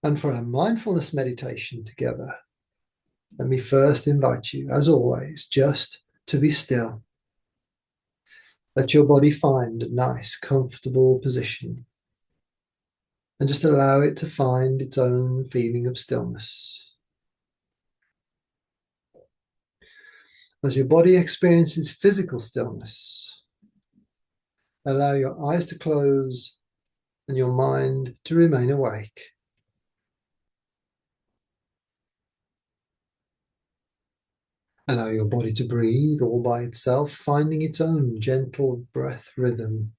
And for our mindfulness meditation together, let me first invite you, as always, just to be still. Let your body find a nice, comfortable position and just allow it to find its own feeling of stillness. As your body experiences physical stillness, allow your eyes to close and your mind to remain awake. Allow your body to breathe all by itself, finding its own gentle breath rhythm.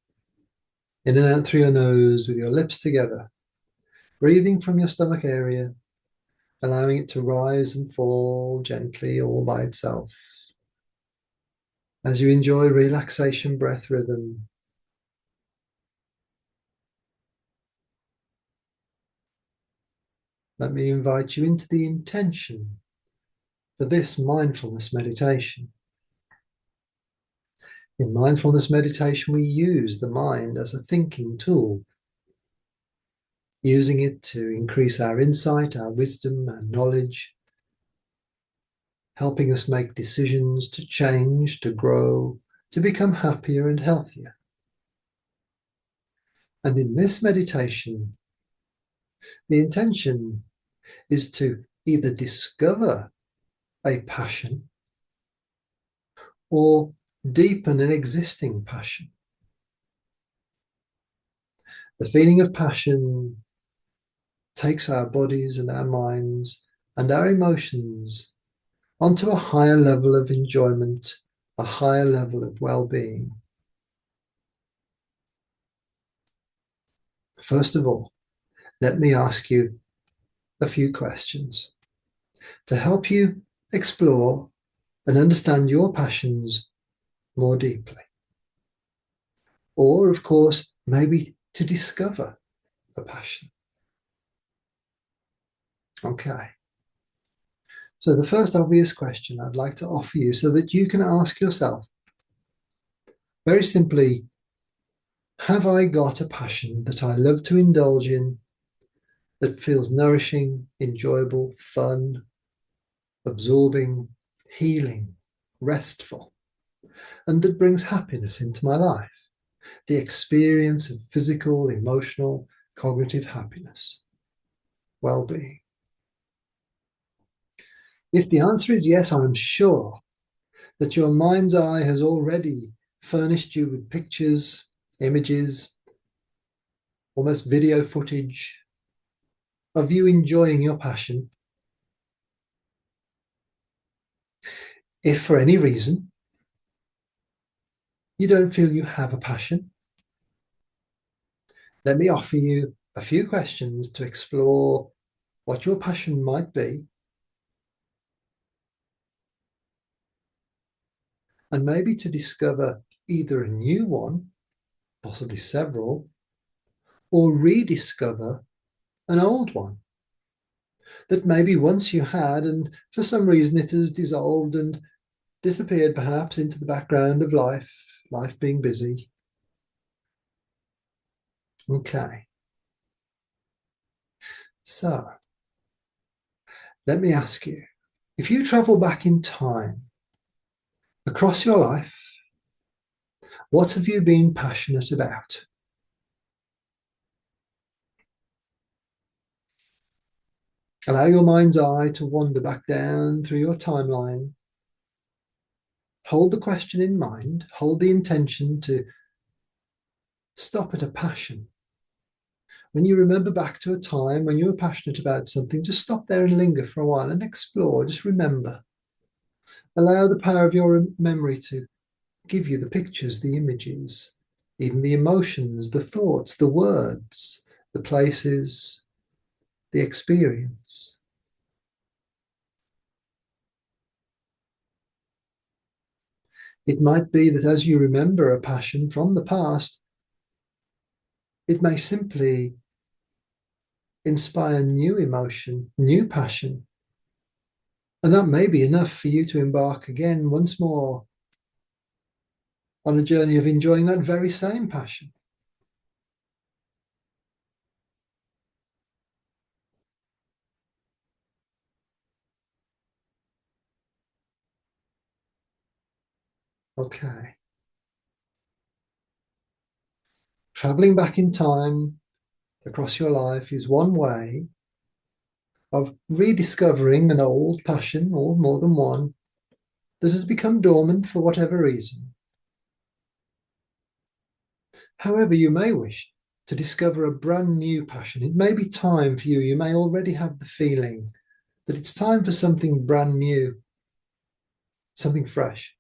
In and out through your nose with your lips together, breathing from your stomach area, allowing it to rise and fall gently all by itself. As you enjoy relaxation breath rhythm, let me invite you into the intention for this mindfulness meditation. In mindfulness meditation, we use the mind as a thinking tool, using it to increase our insight, our wisdom, our knowledge, helping us make decisions to change, to grow, to become happier and healthier. And in this meditation, the intention is to either discover a passion or deepen an existing passion. The feeling of passion takes our bodies and our minds and our emotions onto a higher level of enjoyment, a higher level of well-being. First of all, let me ask you a few questions to help you explore and understand your passions more deeply. Or, of course, maybe to discover a passion. Okay. So the first obvious question I'd like to offer you so that you can ask yourself, very simply, have I got a passion that I love to indulge in, that feels nourishing, enjoyable, fun, absorbing, healing, restful, and that brings happiness into my life? The experience of physical, emotional, cognitive happiness, well-being. If the answer is yes, I'm sure that your mind's eye has already furnished you with pictures, images, almost video footage of you enjoying your passion. If for any reason you don't feel you have a passion, let me offer you a few questions to explore what your passion might be, and maybe to discover either a new one, possibly several, or rediscover an old one that maybe once you had, and for some reason it has dissolved and disappeared perhaps into the background of life being busy. Okay. So, let me ask you, if you travel back in time across your life, what have you been passionate about? Allow your mind's eye to wander back down through your timeline. Hold the question in mind, hold the intention to stop at a passion. When you remember back to a time when you were passionate about something, just stop there and linger for a while and explore, just remember. Allow the power of your memory to give you the pictures, the images, even the emotions, the thoughts, the words, the places, the experience. It might be that as you remember a passion from the past, it may simply inspire new emotion, new passion. And that may be enough for you to embark again once more on a journey of enjoying that very same passion. Okay. Traveling back in time across your life is one way of rediscovering an old passion, or more than one, that has become dormant for whatever reason. However, you may wish to discover a brand new passion. It may be time for you. You may already have the feeling that it's time for something brand new, something fresh.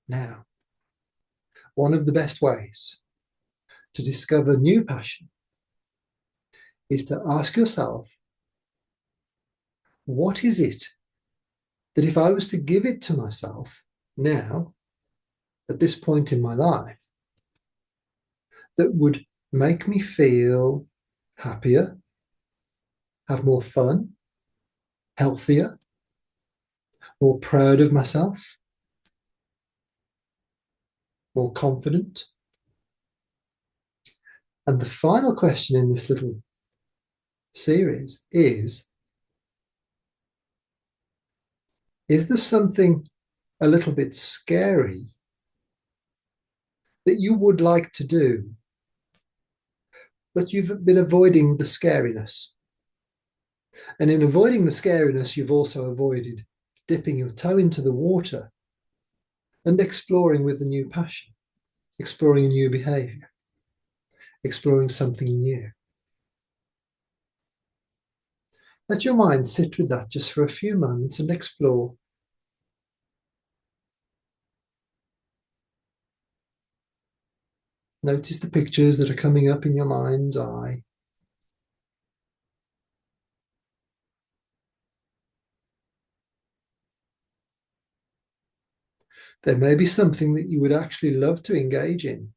Now, one of the best ways to discover new passion is to ask yourself, what is it that if I was to give it to myself now, at this point in my life, that would make me feel happier, have more fun, healthier, more proud of myself, more confident? And the final question in this little series is there something a little bit scary that you would like to do, but you've been avoiding the scariness? And in avoiding the scariness, you've also avoided dipping your toe into the water and exploring with a new passion, exploring a new behavior, exploring something new. Let your mind sit with that just for a few moments and explore. Notice the pictures that are coming up in your mind's eye. There may be something that you would actually love to engage in,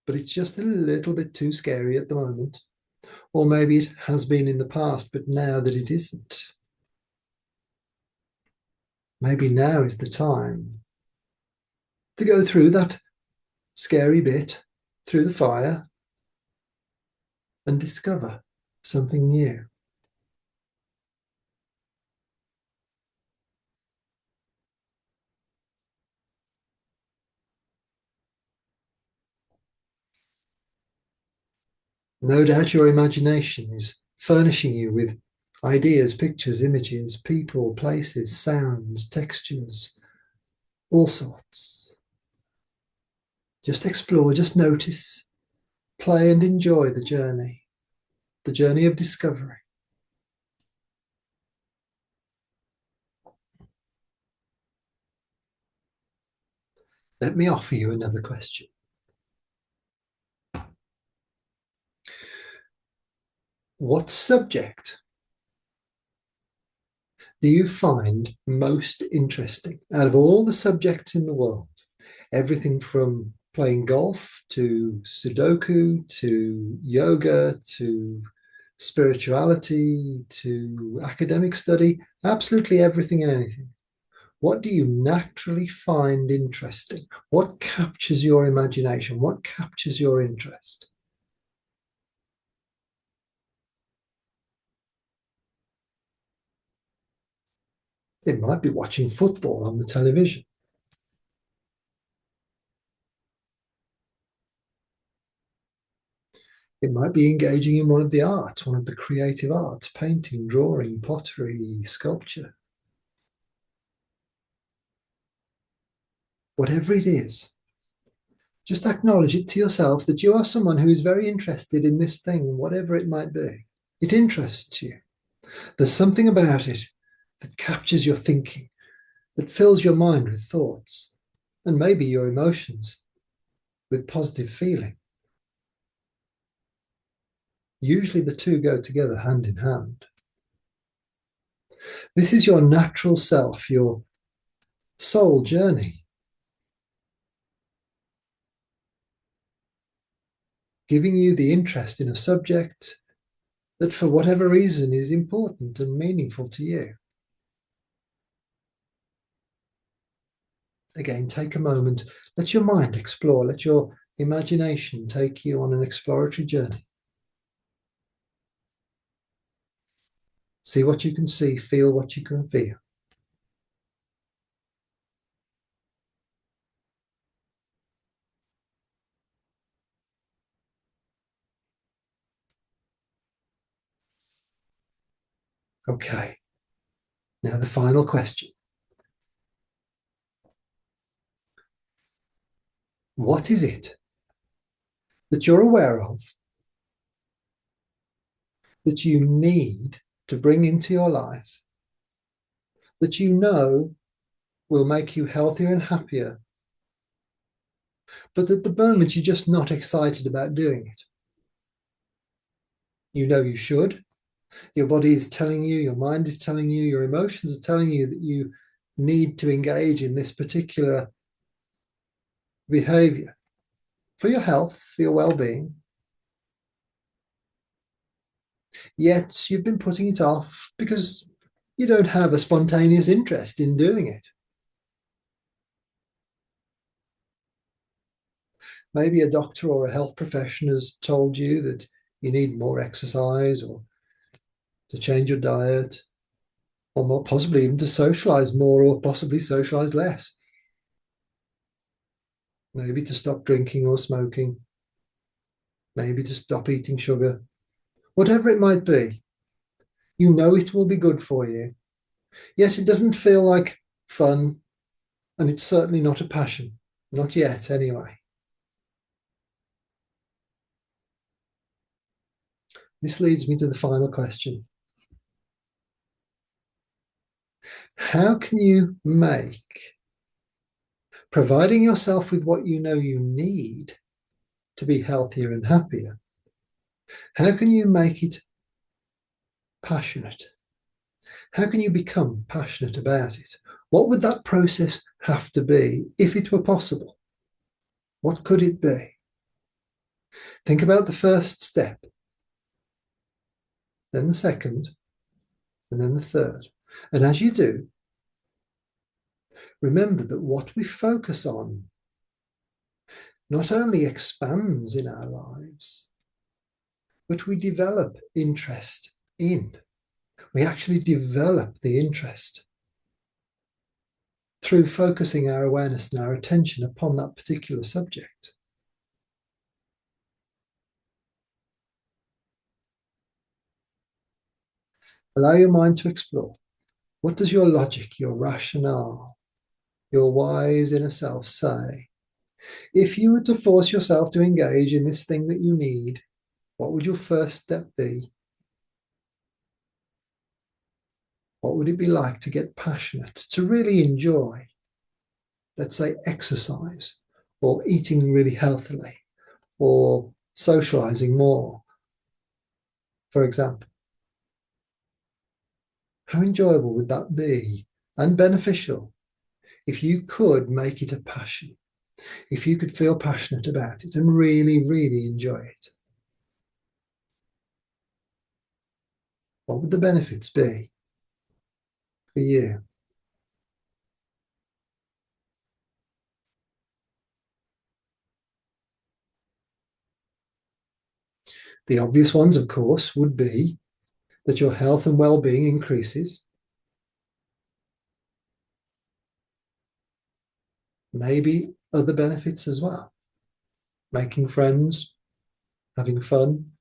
but it's just a little bit too scary at the moment. Or maybe it has been in the past, but now that it isn't. Maybe now is the time to go through that scary bit, through the fire, and discover something new. No doubt your imagination is furnishing you with ideas, pictures, images, people, places, sounds, textures, all sorts. Just explore, just notice, play and enjoy the journey of discovery. Let me offer you another question. What subject do you find most interesting out of all the subjects in the world? Everything from playing golf to Sudoku to yoga to spirituality to academic study, absolutely everything and anything. What do you naturally find interesting? What captures your imagination? What captures your interest? It might be watching football on the television. It might be engaging in one of the arts, one of the creative arts, painting, drawing, pottery, sculpture. Whatever it is, just acknowledge it to yourself that you are someone who is very interested in this thing, whatever it might be. It interests you. There's something about it that captures your thinking, that fills your mind with thoughts, and maybe your emotions with positive feeling. Usually the two go together hand in hand. This is your natural self, your soul journey, giving you the interest in a subject that for whatever reason is important and meaningful to you. Again, take a moment, let your mind explore, let your imagination take you on an exploratory journey. See what you can see, feel what you can feel. Okay, now the final question. What is it that you're aware of that you need to bring into your life that you know will make you healthier and happier, but at the moment you're just not excited about doing it? You know you should. Your body is telling you, your mind is telling you, your emotions are telling you that you need to engage in this particular behavior for your health, for your well-being. Yet you've been putting it off because you don't have a spontaneous interest in doing it. Maybe a doctor or a health professional has told you that you need more exercise or to change your diet, or more possibly even to socialize more or possibly socialize less. Maybe to stop drinking or smoking, maybe to stop eating sugar, whatever it might be. You know it will be good for you, yet it doesn't feel like fun, and it's certainly not a passion, not yet anyway. This leads me to the final question. How can you make providing yourself with what you know you need to be healthier and happier, how can you make it passionate? How can you become passionate about it? What would that process have to be if it were possible? What could it be? Think about the first step, then the second, and then the third. And as you do, remember that what we focus on not only expands in our lives, but we develop interest in. We actually develop the interest through focusing our awareness and our attention upon that particular subject. Allow your mind to explore. What does your logic, your rationale, your wise inner self say? If you were to force yourself to engage in this thing that you need, what would your first step be? What would it be like to get passionate, to really enjoy, let's say, exercise, or eating really healthily, or socializing more, for example? How enjoyable would that be, and beneficial, if you could make it a passion, if you could feel passionate about it and really, really enjoy it? What would the benefits be for you? The obvious ones, of course, would be that your health and well-being increases. Maybe other benefits as well. Making friends, having fun,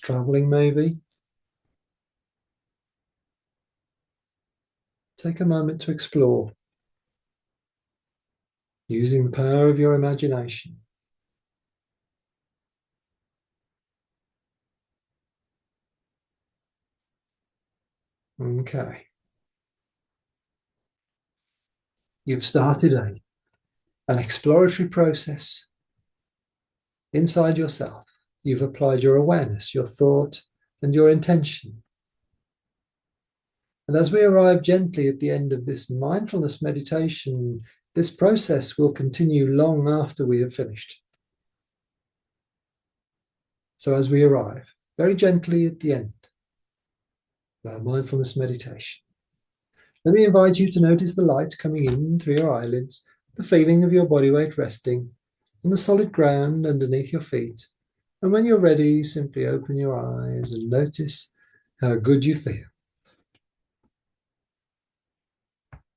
traveling maybe. Take a moment to explore using the power of your imagination. Okay. You've started an exploratory process inside yourself. You've applied your awareness, your thought, and your intention. And as we arrive gently at the end of this mindfulness meditation, this process will continue long after we have finished. So as we arrive very gently at the end of our mindfulness meditation, let me invite you to notice the light coming in through your eyelids, the feeling of your body weight resting, and the solid ground underneath your feet. And when you're ready, simply open your eyes and notice how good you feel.